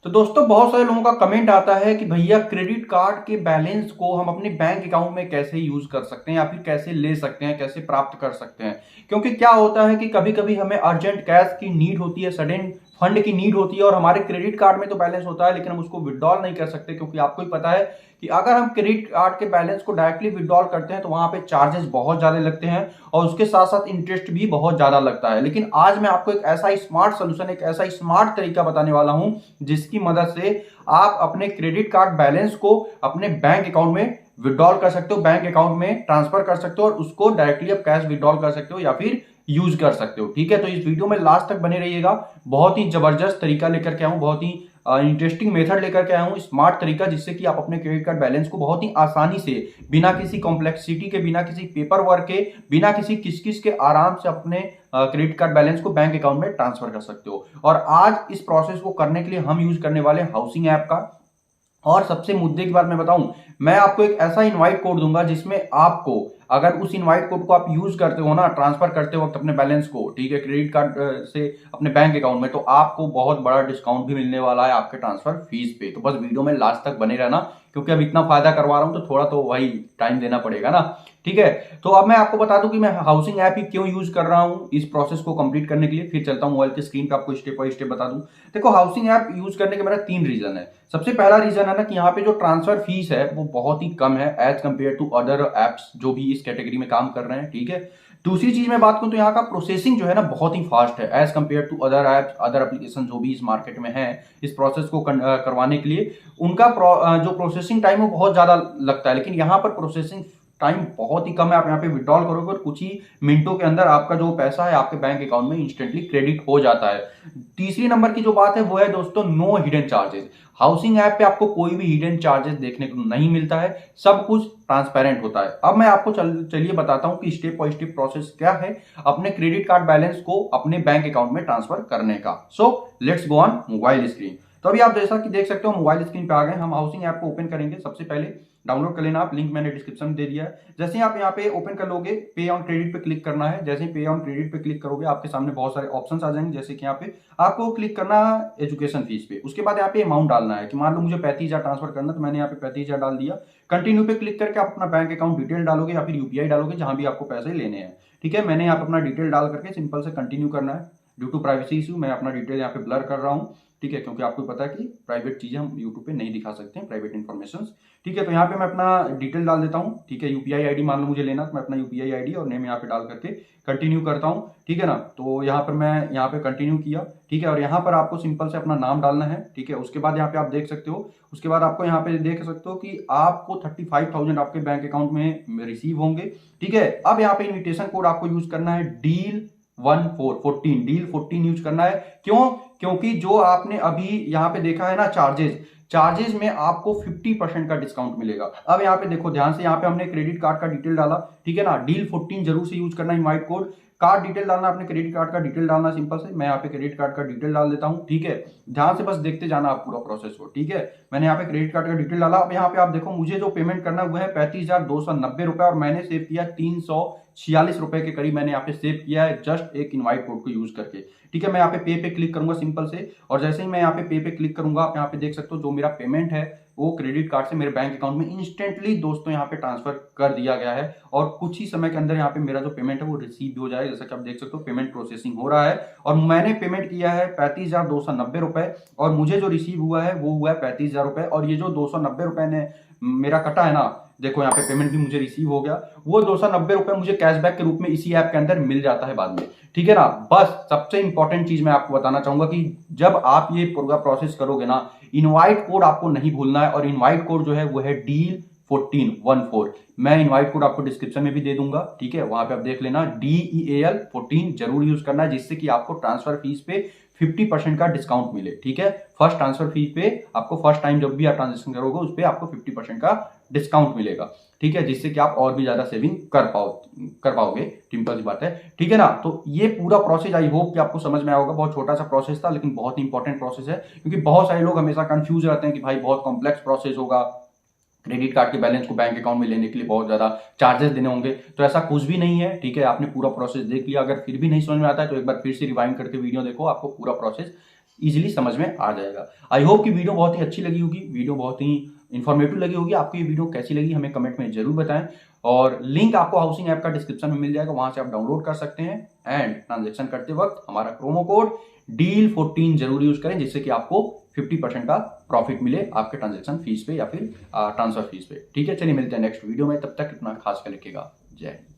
तो दोस्तों बहुत सारे लोगों का कमेंट आता है कि भैया क्रेडिट कार्ड के बैलेंस को हम अपने बैंक अकाउंट में कैसे यूज कर सकते हैं या फिर कैसे ले सकते हैं, कैसे प्राप्त कर सकते हैं। क्योंकि क्या होता है कि कभी कभी हमें अर्जेंट कैश की नीड होती है, सडन फंड की नीड होती है और हमारे क्रेडिट कार्ड में तो बैलेंस होता है लेकिन हम उसको विड्रॉल नहीं कर सकते, क्योंकि आपको ही पता है कि अगर हम क्रेडिट कार्ड के बैलेंस को डायरेक्टली विड्रॉल करते हैं तो वहां पे चार्जेस बहुत ज्यादा लगते हैं और उसके साथ साथ इंटरेस्ट भी बहुत ज्यादा लगता है। लेकिन आज मैं आपको एक ऐसा स्मार्ट सोल्यूशन, एक ऐसा स्मार्ट तरीका बताने वाला हूं जिसकी मदद से आप अपने क्रेडिट कार्ड बैलेंस को अपने बैंक अकाउंट में विड्रॉल कर सकते हो, बैंक अकाउंट में ट्रांसफर कर सकते हो और उसको डायरेक्टली आप कैश विड्रॉल कर सकते हो या फिर यूज कर सकते हो। ठीक है, तो इस वीडियो में लास्ट तक बने रहिएगा। बहुत ही जबरदस्त तरीका लेकर के आऊं, बहुत ही इंटरेस्टिंग मेथड लेकर के आया हूं, स्मार्ट तरीका, जिससे कि आप अपने क्रेडिट कार्ड बैलेंस को बहुत ही आसानी से, बिना किसी कॉम्प्लेक्सिटी के, बिना किसी पेपर वर्क के, बिना किसी किसकिस के आराम से अपने क्रेडिट कार्ड बैलेंस को बैंक अकाउंट में ट्रांसफर कर सकते हो। और आज इस प्रोसेस को करने के लिए हम यूज करने वाले हाउसिंग ऐप का। और सबसे मुद्दे की बात मैं बताऊं, मैं आपको एक ऐसा इनवाइट कोड दूंगा जिसमें आपको, अगर उस इनवाइट कोड को आप यूज करते हो ना ट्रांसफर करते वक्त अपने बैलेंस को, ठीक है, क्रेडिट कार्ड से अपने बैंक अकाउंट में, तो आपको बहुत बड़ा डिस्काउंट भी मिलने वाला है आपके ट्रांसफर फीस पे। तो बस वीडियो में लास्ट तक बने रहना, क्योंकि अब इतना फायदा करवा रहा हूं तो थोड़ा तो वही टाइम देना पड़ेगा ना। ठीक है, तो अब मैं आपको बता दूं कि मैं हाउसिंग ऐप ही क्यों यूज कर रहा हूं इस प्रोसेस को कंप्लीट करने के लिए। फिर चलता हूं मोबाइल की स्क्रीन पे, आपको स्टेप बाय स्टेप बता दूं। देखो, हाउसिंग ऐप यूज करने के मेरा 3 रीजन है। सबसे पहला रीजन है ना कि यहाँ पे जो ट्रांसफर फीस है वो बहुत ही कम है as compare to other apps जो भी इस कैटेगरी में काम कर रहे हैं। ठीक है, दूसरी चीज मैं बात करूं तो यहाँ का प्रोसेसिंग जो है ना बहुत ही फास्ट है as compare to other apps, other application जो भी इस मार्केट में है इस प्रोसेस को करवाने के लिए। उनका जो प्रोसेसिंग टाइम है वो बहुत ज्यादा लगता है, लेकिन यहाँ पर प्रोसेसिंग टाइम बहुत ही कम है। आप यहाँ पे विड्रॉल करोगे और कुछ ही मिनटों के अंदर आपका जो पैसा है आपके बैंक अकाउंट में इंस्टेंटली क्रेडिट हो जाता है। तीसरी नंबर की जो बात है वो है दोस्तों, no hidden charges. Housing app पे आपको कोई भी हिडन चार्जेस देखने को नहीं मिलता है, सब कुछ ट्रांसपेरेंट होता है। अब मैं आपको चलिए बताता हूं कि स्टेप बाय स्टेप प्रोसेस क्या है अपने क्रेडिट कार्ड बैलेंस को अपने बैंक अकाउंट में ट्रांसफर करने का। So let's go on mobile screen. तो अभी आप जैसा कि देख सकते हो मोबाइल स्क्रीन पे आ गए। हम हाउसिंग ऐप को ओपन करेंगे। सबसे पहले डाउनलोड कर लेना आप, लिंक मैंने डिस्क्रिप्शन में दे दिया है। जैसे ही आप यहाँ पे ओपन कर लोगे, पे ऑन क्रेडिट पे क्लिक करना है। जैसे ही पे ऑन क्रेडिट पे क्लिक करोगे आपके सामने बहुत सारे ऑप्शंस आ जाएंगे। जैसे कि यहाँ पे आपको क्लिक करना है एजुकेशन फीस पे, उसके बाद यहाँ पे अमाउंट डालना है कि मान लो मुझे 35,000 ट्रांसफर करना, तो मैंने यहाँ पे 35,000 डाल दिया। कंटिन्यू पे क्लिक करके आप अपना बैंक अकाउंट डिटेल डालोगे या फिर यूपीआई डालोगे, जहां भी आपको पैसे लेने हैं। ठीक है, मैंने यहाँ पे अपना डिटेल डाल करके सिंपल से कंटिन्यू करना है। ड्यू टू प्राइवेसी इशू मैं अपना डिटेल यहाँ पे ब्लर कर रहा हूँ। ठीक है, क्योंकि आपको पता है कि प्राइवेट चीजें हम यूट्यूब पे नहीं दिखा सकते हैं, प्राइवेट इन्फॉर्मेशन। ठीक है, तो यहाँ पे मैं अपना डिटेल डाल देता हूँ। ठीक है, यूपीआई आईडी मान लो मुझे लेना, तो मैं अपना यूपीआई आईडी और नेम यहाँ पे डाल करके कंटिन्यू करता हूँ। ठीक है ना, तो यहाँ पर मैं यहाँ पे कंटिन्यू किया। ठीक है, और यहाँ पर आपको सिंपल से अपना नाम डालना है। ठीक है, उसके बाद यहाँ पे आप देख सकते हो, उसके बाद आपको यहाँ पे देख सकते हो कि आपको 35,000 आपके बैंक अकाउंट में रिसीव होंगे। ठीक है, अब यहाँ पे इन्विटेशन कोड आपको यूज करना है, डील 14 डील 14 यूज करना है। क्यों? क्योंकि जो आपने अभी यहाँ पे देखा है ना चार्जेस में आपको 50% का डिस्काउंट मिलेगा। अब यहाँ पे देखो ध्यान से, यहाँ पे हमने क्रेडिट कार्ड का डिटेल डाला। ठीक है ना, डील 14 जरूर से यूज करना, इनवाइट कोड, कार्ड डिटेल डालना, अपने क्रेडिट कार्ड का डिटेल डालना सिंपल से। मैं यहाँ पे क्रेडिट कार्ड का डिटेल डाल देता हूँ। ठीक है, ध्यान से बस देखते जाना आप पूरा प्रोसेस को। ठीक है, मैंने यहाँ पे क्रेडिट कार्ड का डिटेल डाला। अब यहाँ पे आप देखो मुझे जो पेमेंट करना हुआ है 35,290 रुपए और मैंने सेव किया 346 रुपए के करीब मैंने यहाँ पे सेव किया है जस्ट एक इनवाइट कोड को यूज करके। ठीक है, मैं यहाँ पे क्लिक करूंगा सिंपल से, और जैसे ही मैं यहाँ पे क्लिक करूंगा आप यहाँ पे देख सकते हो जो मेरा पेमेंट है वो क्रेडिट कार्ड से मेरे बैंक अकाउंट में इंस्टेंटली दोस्तों यहाँ पे ट्रांसफर कर दिया गया है। और कुछ ही समय के अंदर यहाँ पे मेरा जो पेमेंट है वो रिसीव भी हो जाएगा। जैसा कि आप देख सकते हो पेमेंट प्रोसेसिंग हो रहा है और मैंने पेमेंट किया है 35,290 रुपए और मुझे जो रिसीव हुआ है वो हुआ है 35,000 रुपए। और ये जो 290 रुपए ने मेरा कटा है ना, देखो यहाँ पे पेमेंट भी मुझे रिसीव हो गया। वो 290 रुपए मुझे कैशबैक के रूप में इसी ऐप के अंदर मिल जाता है बाद में। ठीक है ना, बस सबसे इंपॉर्टेंट चीज मैं आपको बताना चाहूंगा कि जब आप ये पूरा प्रोसेस करोगे ना, इनवाइट कोड आपको नहीं भूलना है। और इनवाइट कोड जो है वो है डील 14 मैं इनवाइट कोड आपको डिस्क्रिप्शन में भी दे दूंगा। ठीक है, वहां पे आप देख लेना, DEAL 14 जरूर यूज करना है, जिससे कि आपको ट्रांसफर फीस पे 50% का डिस्काउंट मिले। ठीक है, फर्स्ट ट्रांसफर फीस पे आपको फर्स्ट टाइम जब भी आप ट्रांजेक्शन करोगे उस पर आपको 50% का डिस्काउंट मिलेगा। ठीक है, जिससे कि आप और भी ज्यादा सेविंग कर पाओगे। सिंपल सी बात है। ठीक है ना, तो ये पूरा प्रोसेस आई होप कि आपको समझ में आया होगा। बहुत छोटा सा प्रोसेस था लेकिन बहुत ही इंपॉर्टेंट प्रोसेस है, क्योंकि बहुत सारे लोग हमेशा कंफ्यूज रहते हैं कि भाई बहुत कॉम्प्लेक्स प्रोसेस होगा, क्रेडिट कार्ड के बैलेंस को बैंक अकाउंट में लेने के लिए बहुत ज्यादा चार्जेस देने होंगे। तो ऐसा कुछ भी नहीं है। ठीक है, आपने पूरा प्रोसेस देख लिया। अगर फिर भी नहीं समझ में आता है तो एक बार फिर से रिवाइंड करके वीडियो देखो, आपको पूरा प्रोसेस इजीली समझ में आ जाएगा। आई होप कि वीडियो बहुत ही अच्छी लगी होगी, वीडियो बहुत ही इन्फॉर्मेटिव लगी होगी। आपको ये वीडियो कैसी लगी हमें कमेंट में जरूर बताएं, और लिंक आपको हाउसिंग ऐप का डिस्क्रिप्शन में मिल जाएगा, वहां से आप डाउनलोड कर सकते हैं। एंड ट्रांजेक्शन करते वक्त हमारा प्रोमो कोड DEAL14 जरूर यूज करें, जिससे कि आपको 50% का प्रॉफिट मिले आपके ट्रांजेक्शन फीस पे या फिर ट्रांसफर फीस पे। ठीक है, चलिए मिलते हैं नेक्स्ट वीडियो में, तब तक इतना खास कर रखिएगा। जय हिंद।